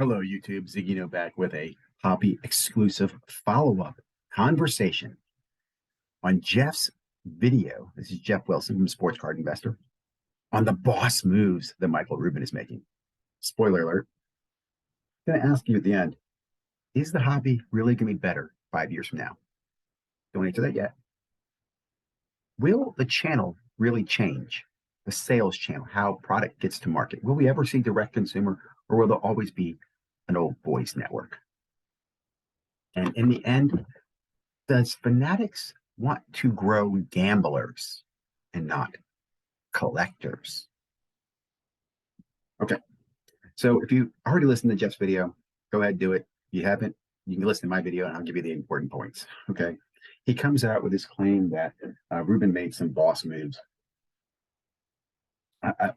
Hello, YouTube. ZiggyNo back with a hobby exclusive follow-up conversation on Geoff's video. This is Geoff Wilson from Sports Card Investor on the boss moves that Michael Rubin is making. Spoiler alert. I'm going to ask you at the end, is the hobby really going to be better 5 years from now? Don't answer that yet. Will the channel really change? The sales channel, how product gets to market? Will we ever see direct consumer, or will there always be an old boys network? And in the end, does Fanatics want to grow gamblers and not collectors? Okay, so if you already listened to Geoff's video, go ahead, do it. If you haven't, you can listen to my video and I'll give you the important points. Okay, he comes out with this claim that Rubin made some boss moves.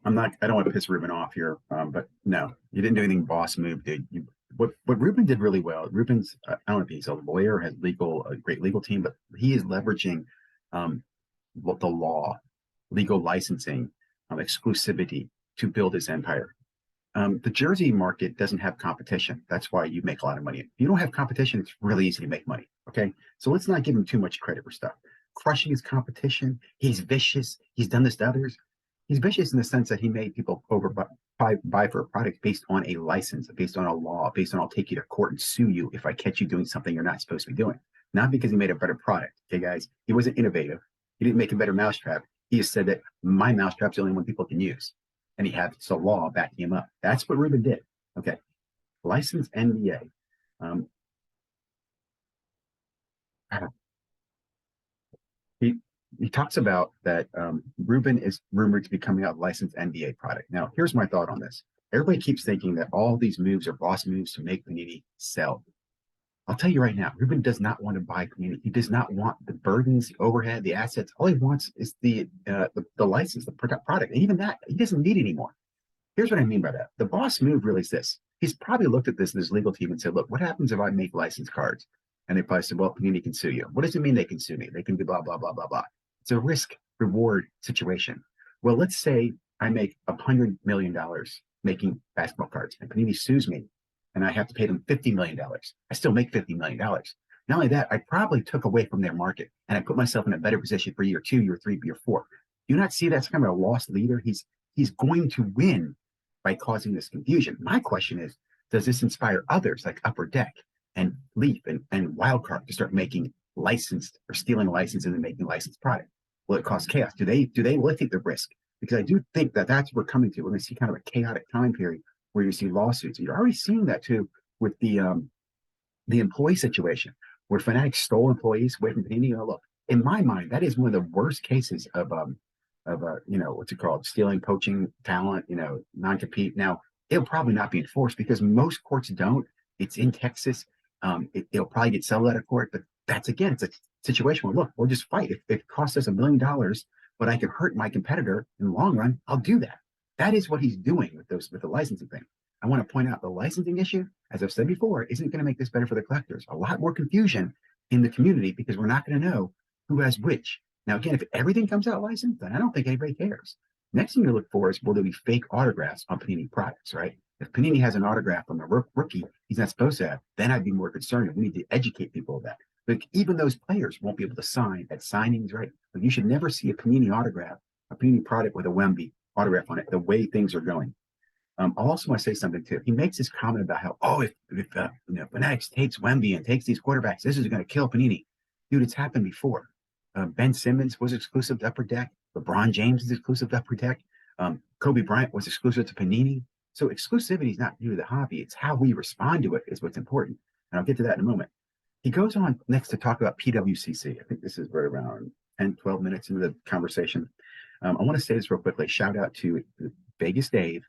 I'm not. I don't want to piss Rubin off here, but no, you didn't do anything boss move, dude. What Rubin did really well. Rubin's I don't know if he's a lawyer, has a great legal team, but he is leveraging um, the law, legal licensing, exclusivity to build his empire. The Jersey market doesn't have competition. That's why you make a lot of money. If you don't have competition, it's really easy to make money. Okay, so let's not give him too much credit for stuff. Crushing his competition. He's vicious. He's done this to others. He's vicious in the sense that he made people buy for a product based on a license, based on a law, based on I'll take you to court and sue you if I catch you doing something you're not supposed to be doing. Not because he made a better product. Okay, guys, he wasn't innovative. He didn't make a better mousetrap. He just said that my mousetrap's the only one people can use, and he had the law backing him up. That's what Rubin did. Okay, license NBA. Um, he he talks about that Rubin is rumored to be coming out licensed NBA product. Now, here's my thought on this. Everybody keeps thinking that all these moves are boss moves to make Panini sell. I'll tell you right now, Rubin does not want to buy Panini. He does not want the burdens, the overhead, the assets. All he wants is the license, the product. And even that, he doesn't need anymore. Here's what I mean by that. The boss move really is this. He's probably looked at this in his legal team and said, look, what happens if I make licensed cards? And they probably said, well, Panini can sue you. What does it mean they can sue me? They can do blah, blah, blah, blah, blah. It's a risk reward situation. Well, let's say I make $100 million making basketball cards and Panini sues me and I have to pay them $50 million. I still make $50 million. Not only that, I probably took away from their market and I put myself in a better position for year 2, year 3, year 4. Do you not see that's kind of a lost leader? He's going to win by causing this confusion. My question is, does this inspire others like Upper Deck and Leaf and Wildcard to start making licensed or stealing licenses and making licensed product? Will it cause chaos? Do they take the risk? Because I do think that that's what we're coming to. We're going to see kind of a chaotic time period where you see lawsuits. You're already seeing that too with the employee situation where Fanatics stole employees away from Panini. Look, in my mind, that is one of the worst cases of what's it called, stealing, poaching talent, non-compete. Now it'll probably not be enforced because most courts don't. It's in Texas. It'll probably get settled out of court, but that's again, it's a situation where look, we'll just fight. If it costs us $1 million, but I can hurt my competitor in the long run, I'll do that. That is what he's doing with the licensing thing. I want to point out the licensing issue, as I've said before, isn't going to make this better for the collectors. A lot more confusion in the community because we're not going to know who has which. Now, again, if everything comes out licensed, then I don't think anybody cares. Next thing to look for is will there be fake autographs on Panini products, right? If Panini has an autograph from a rookie he's not supposed to have, then I'd be more concerned. And we need to educate people of that. But even those players won't be able to sign at signings, right? But you should never see a Panini autograph, a Panini product with a Wemby autograph on it, the way things are going. I also want to say something too. He makes this comment about how, if Fanatics takes Wemby and takes these quarterbacks, this is going to kill Panini. Dude, it's happened before. Ben Simmons was exclusive to Upper Deck. LeBron James is exclusive to Upper Deck. Kobe Bryant was exclusive to Panini. So exclusivity is not new to the hobby. It's how we respond to it is what's important. And I'll get to that in a moment. He goes on next to talk about PWCC. I think this is right around 10, 12 minutes into the conversation. I want to say this real quickly. Shout out to Vegas Dave.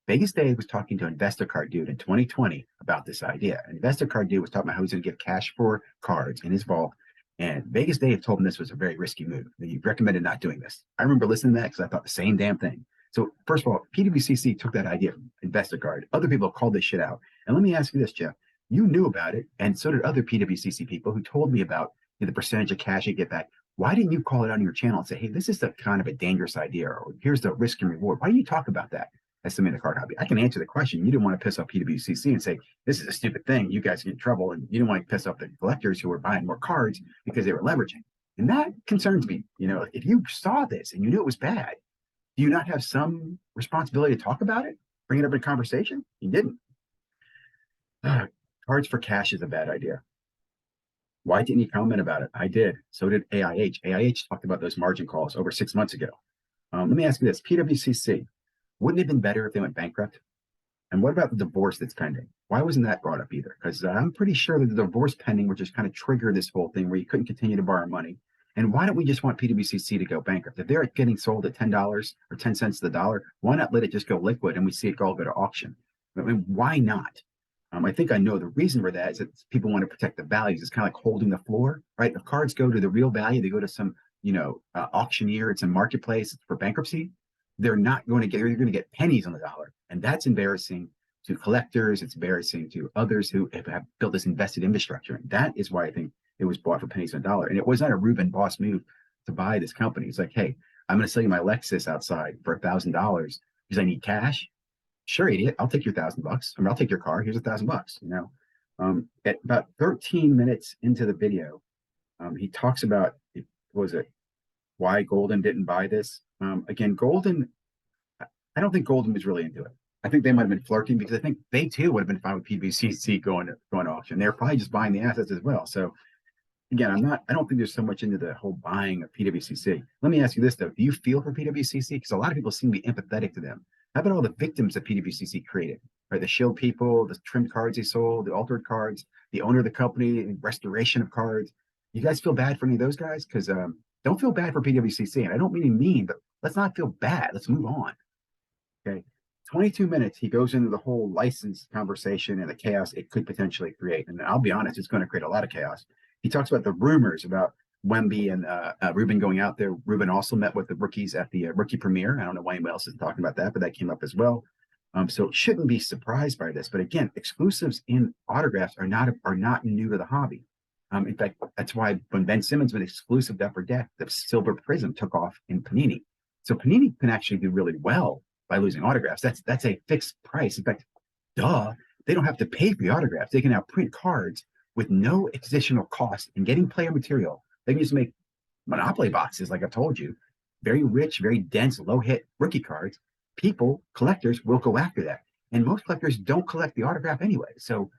Vegas Dave was talking to InvestorCard Dude in 2020 about this idea. InvestorCard Dude was talking about how he's going to give cash for cards in his vault. And Vegas Dave told him this was a very risky move. He recommended not doing this. I remember listening to that because I thought the same damn thing. So first of all, PWCC took that idea from InvestorCard. Other people called this shit out. And let me ask you this, Geoff. You knew about it, and so did other PWCC people who told me about the percentage of cash you get back. Why didn't you call it on your channel and say, hey, this is a kind of a dangerous idea, or here's the risk and reward? Why didn't you talk about that? as somebody in the card hobby. I can answer the question. You didn't want to piss off PWCC and say, this is a stupid thing. You guys get in trouble. And you didn't want to piss off the collectors who were buying more cards because they were leveraging. And that concerns me. You know, if you saw this and you knew it was bad, do you not have some responsibility to talk about it? Bring it up in conversation? You didn't. Cards for cash is a bad idea. Why didn't you comment about it? I did. So did AIH. AIH talked about those margin calls over 6 months ago. Let me ask you this. PWCC, wouldn't it have been better if they went bankrupt? And what about the divorce that's pending? Why wasn't that brought up either? Because I'm pretty sure that the divorce pending would just kind of trigger this whole thing where you couldn't continue to borrow money. And why don't we just want PWCC to go bankrupt? If they're getting sold at $10 or 10 cents to the dollar, why not let it just go liquid and we see it all go to auction? I mean, why not? I think I know the reason for that is that people want to protect the values. It's kind of like holding the floor, right? If cards go to the real value, they go to some, auctioneer, it's a marketplace, it's for bankruptcy. They're not going to get, you're going to get pennies on the dollar. And that's embarrassing to collectors. It's embarrassing to others who have built this invested infrastructure. And that is why I think it was bought for pennies on the dollar. And it was not a Ruben boss move to buy this company. It's like, hey, I'm going to sell you my Lexus outside for $1,000 because I need cash. Sure, idiot. I'll take your $1,000. I mean, I'll take your car. Here's $1,000. At about 13 minutes into the video, he talks about why Golden didn't buy this. Again, Golden, I don't think Golden was really into it. I think they might have been flirting because I think they too would have been fine with PBCC going to auction. They're probably just buying the assets as well. So again, I don't think there's so much into the whole buying of PWCC. Let me ask you this though. Do you feel for PWCC? Because a lot of people seem to be empathetic to them. How about all the victims that PWCC created? Right, the shield people, the trimmed cards they sold, the altered cards, the owner of the company, restoration of cards. You guys feel bad for any of those guys? Because don't feel bad for PWCC. And I don't mean mean, but let's not feel bad. Let's move on. Okay. 22 minutes, he goes into the whole license conversation and the chaos it could potentially create. And I'll be honest, it's going to create a lot of chaos. He talks about the rumors about Wemby and Ruben going out there. Ruben also met with the rookies at the rookie premiere. I don't know why anyone else is talking about that, but that came up as well. So shouldn't be surprised by this. But again, exclusives in autographs are not new to the hobby. In fact, that's why when Ben Simmons was exclusive to Upper Deck, the Silver Prism took off in Panini. So Panini can actually do really well by losing autographs. That's a fixed price. In fact, they don't have to pay for the autographs. They can now print cards with no additional cost and getting player material. They can just make Monopoly boxes, like I told you, very rich, very dense, low hit rookie cards. People, collectors, will go after that. And most collectors don't collect the autograph anyway. So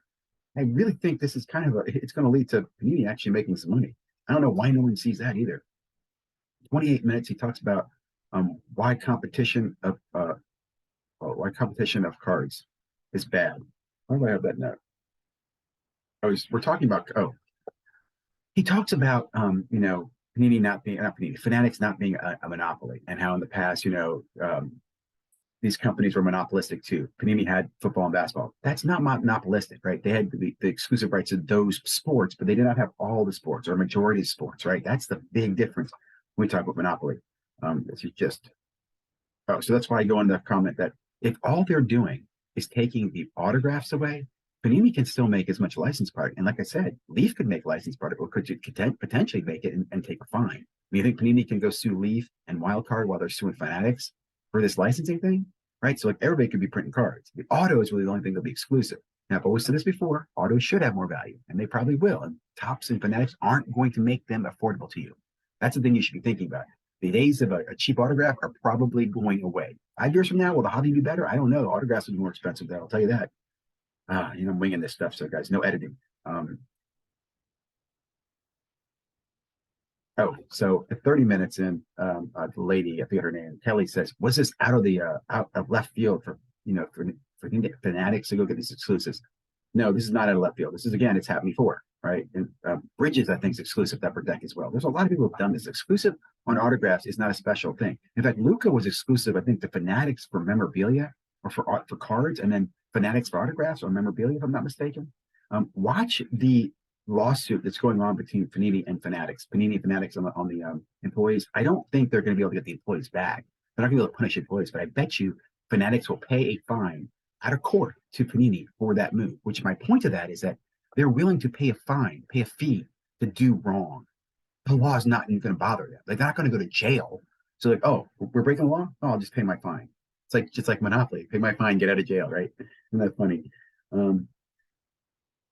I really think this is kind of it's going to lead to Panini actually making some money. I don't know why no one sees that either. 28 minutes, he talks about why competition of cards is bad. Why do I have that note? We're talking about he talks about Panini not Panini, Fanatics not being a monopoly, and how in the past, these companies were monopolistic too. Panini had football and basketball. That's not monopolistic, right? They had the exclusive rights to those sports, but they did not have all the sports or a majority of sports, right? That's the big difference when we talk about monopoly. This is just so that's why I go on the comment that if all they're doing is taking the autographs away, Panini can still make as much licensed product. And like I said, Leaf could make licensed product, or could potentially make it and take a fine. I mean, you think Panini can go sue Leaf and Wildcard while they're suing Fanatics for this licensing thing? Right? So like everybody could be printing cards. The auto is really the only thing that'll be exclusive. Now, I've always said this before, autos should have more value, and they probably will. And Topps and Fanatics aren't going to make them affordable to you. That's the thing you should be thinking about. The days of a cheap autograph are probably going away. 5 years from now, will the hobby be better? I don't know. Autographs will be more expensive, though. I'll tell you that. I'm winging this stuff, so guys, no editing. So at 30 minutes in, the lady, I forget her name, Kelly says, "Was this out of left field for Fanatics to go get these exclusives?" No, this is not out of left field. This is, again, it's happened before, right? And Bridges, I think, is exclusive to Upper Deck as well. There's a lot of people who've done this. Exclusive on autographs is not a special thing. In fact, Luca was exclusive, I think, to Fanatics for memorabilia or for cards, and then Fanatics for autographs or memorabilia, if I'm not mistaken. Watch the lawsuit that's going on between Panini and Fanatics. Panini and Fanatics on the employees. I don't think they're going to be able to get the employees back. They're not going to be able to punish employees, but I bet you Fanatics will pay a fine out of court to Panini for that move. Which my point of that is that they're willing to pay a fine, pay a fee to do wrong. The law is not even going to bother them. They're not going to go to jail. So like, oh, we're breaking the law? Oh, I'll just pay my fine. It's like just like Monopoly. Pay my fine, get out of jail, right? Isn't that funny? Um,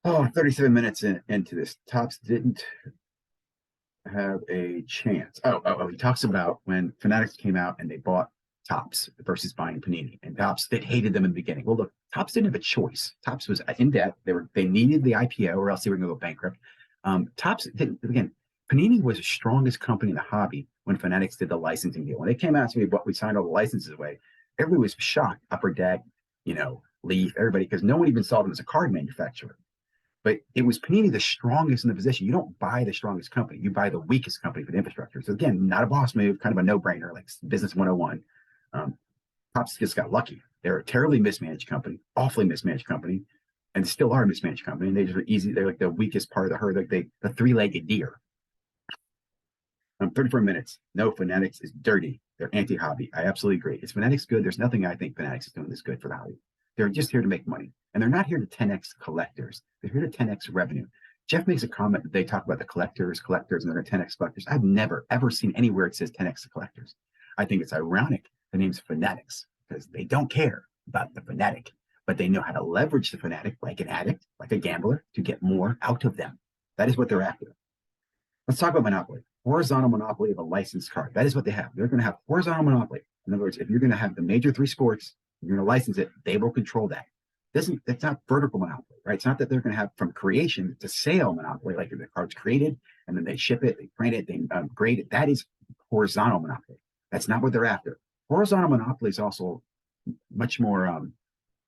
37 minutes into this. Topps didn't have a chance. He talks about when Fanatics came out and they bought Topps versus buying Panini. And Topps, they hated them in the beginning. Well, look, Topps didn't have a choice. Topps was in debt. They needed the IPO or else they were going to go bankrupt. Topps didn't, again, Panini was the strongest company in the hobby when Fanatics did the licensing deal. When they came out to me, we signed all the licenses away, everybody was shocked. Upper Deck, Leaf, everybody, because no one even saw them as a card manufacturer. But it was Panini the strongest in the position. You don't buy the strongest company. You buy the weakest company for the infrastructure. So again, not a boss move, kind of a no-brainer, like business 101. Topps just got lucky. They're a terribly mismanaged company, awfully mismanaged company, and still are a mismanaged company. And they just are easy. They're like the weakest part of the herd, like the three-legged deer. 34 minutes. No, Fanatics is dirty. They're anti-hobby. I absolutely agree. Is Fanatics good? There's nothing I think Fanatics is doing this good for the hobby. They're just here to make money. And they're not here to 10x collectors. They're here to 10x revenue. Geoff makes a comment that they talk about the collectors, and they're 10x collectors. I've never, ever seen anywhere it says 10x collectors. I think it's ironic the name's Fanatics because they don't care about the fanatic, but they know how to leverage the fanatic like an addict, like a gambler, to get more out of them. That is what they're after. Let's talk about monopoly. Horizontal monopoly of a licensed card. That is what they have. They're going to have horizontal monopoly. In other words, if you're going to have the major three sports, you're going to license it, they will control that. It's not vertical monopoly, right? It's not that they're going to have from creation to sale monopoly, like the card's created and then they ship it, they print it, they grade it. That is horizontal monopoly. That's not what they're after. Horizontal monopoly is also much more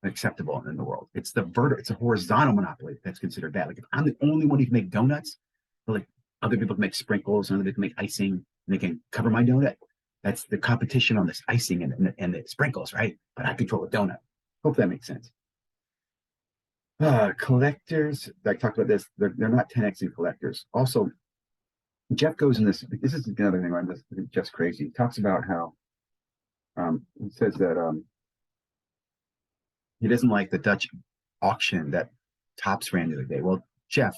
acceptable in the world. It's it's a horizontal monopoly that's considered bad. Like if I'm the only one who can make donuts, like other people can make sprinkles, and other people can make icing, and they can cover my donut. That's the competition on this icing and the sprinkles, right? But I control the donut. Hope that makes sense. Collectors, I talked about this, they're not 10xing collectors. Also, Geoff goes in this. This is another thing. I'm just crazy. He talks about how he says that he doesn't like the Dutch auction that Topps ran the other day. Well, Geoff,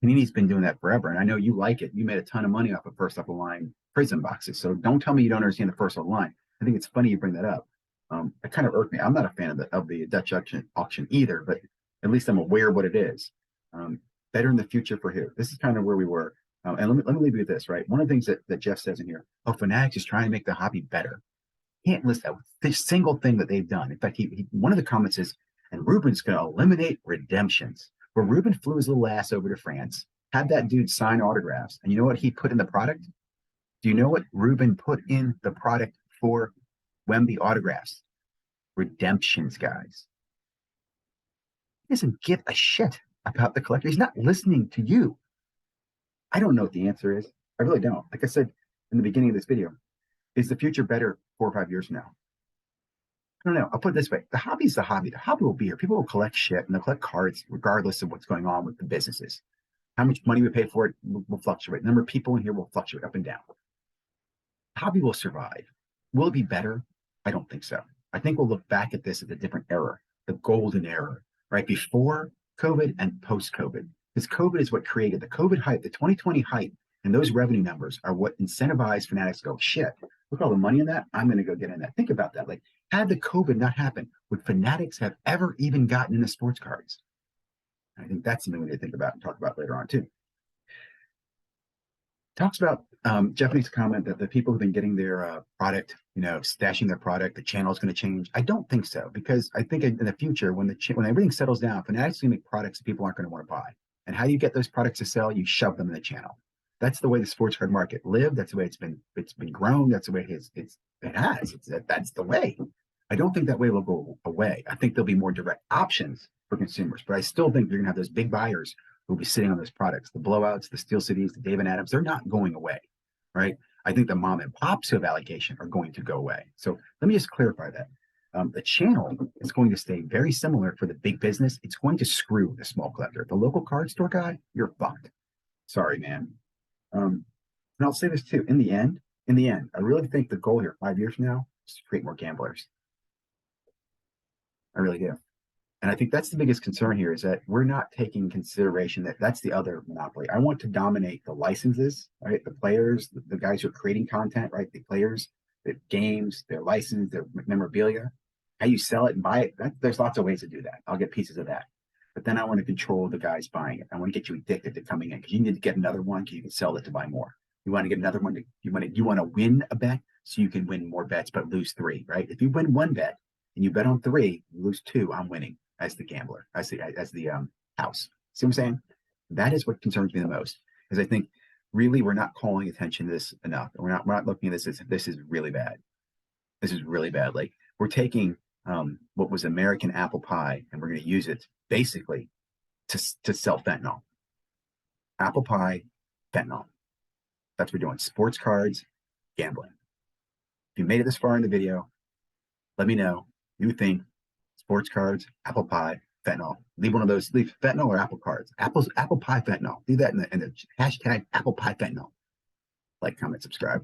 Panini's been doing that forever, and I know you like it. You made a ton of money off of first up the line Prism boxes. So don't tell me you don't understand the first up the line. I think it's funny you bring that up. It kind of irked me. I'm not a fan of the Dutch auction either, but at least I'm aware of what it is. Better in the future for who? This is kind of where we were. And let me leave you with this, right? One of the things that Geoff says in here, Fanatics is trying to make the hobby better. Can't list out this single thing that they've done. In fact, one of the comments is, and Ruben's going to eliminate redemptions. Where Ruben flew his little ass over to France, had that dude sign autographs, and you know what he put in the product? Do you know what Ruben put in the product for Wemby autographs? Redemptions, guys. He doesn't give a shit about the collector. He's not listening to you. I don't know what the answer is. I really don't. Like I said in the beginning of this video, is the future better 4 or 5 years from now? I don't know. I'll put it this way. The hobby is the hobby. The hobby will be here. People will collect shit and they'll collect cards regardless of what's going on with the businesses. How much money we pay for it will fluctuate. The number of people in here will fluctuate up and down. Hobby will survive. Will it be better? I don't think so. I think we'll look back at this as a different era, the golden era, right? Before COVID and post-COVID. Because COVID is what created the COVID hype, the 2020 hype, and those revenue numbers are what incentivized Fanatics to go, shit, look at all the money in that. I'm going to go get in that. Think about that. Like, had the COVID not happened, would Fanatics have ever even gotten into sports cards? I think that's something we need to think about and talk about later on, too. Talks about Geoff makes a comment that the people who've been getting their product, stashing their product, the channel is going to change. I don't think so, because I think in the future, when everything settles down, Fanatics is going to make products that people aren't going to want to buy. And how do you get those products to sell? You shove them in the channel. That's the way the sports card market lived. That's the way it's been grown. That's the way that's the way. I don't think that way will go away. I think there'll be more direct options for consumers, but I still think you're gonna have those big buyers who will be sitting on those products. The Blowouts, the Steel Cities, the David Adams, they're not going away, right? I think the mom and pops who have allocation are going to go away. So let me just clarify that. The channel is going to stay very similar for the big business. It's going to screw the small collector. The local card store guy, you're fucked. Sorry, man. And I'll say this too. In the end, I really think the goal here 5 years from now is to create more gamblers. I really do. And I think that's the biggest concern here is that we're not taking consideration that that's the other monopoly. I want to dominate the licenses, right? The players, the guys who are creating content, right? The players, their games, their license, their memorabilia, how you sell it and buy it. There's lots of ways to do that. I'll get pieces of that. But then I want to control the guys buying it. I want to get you addicted to coming in because you need to get another one because you can sell it to buy more. You want to get another one. You want to win a bet so you can win more bets, but lose three, right? If you win one bet and you bet on three, you lose two. I'm winning as the gambler, as the house. See what I'm saying? That is what concerns me the most, because I think really we're not calling attention to this enough. We're not looking at this as this is really bad. This is really bad. Like we're taking what was American apple pie and we're going to use it basically to sell fentanyl. Apple pie, fentanyl. That's what we're doing. Sports cards, gambling. If you made it this far in the video, let me know. You think sports cards, apple pie, fentanyl. Leave one of those. Leave fentanyl or apple cards. Apple pie, fentanyl. Leave that in the hashtag apple pie fentanyl. Like, comment, subscribe.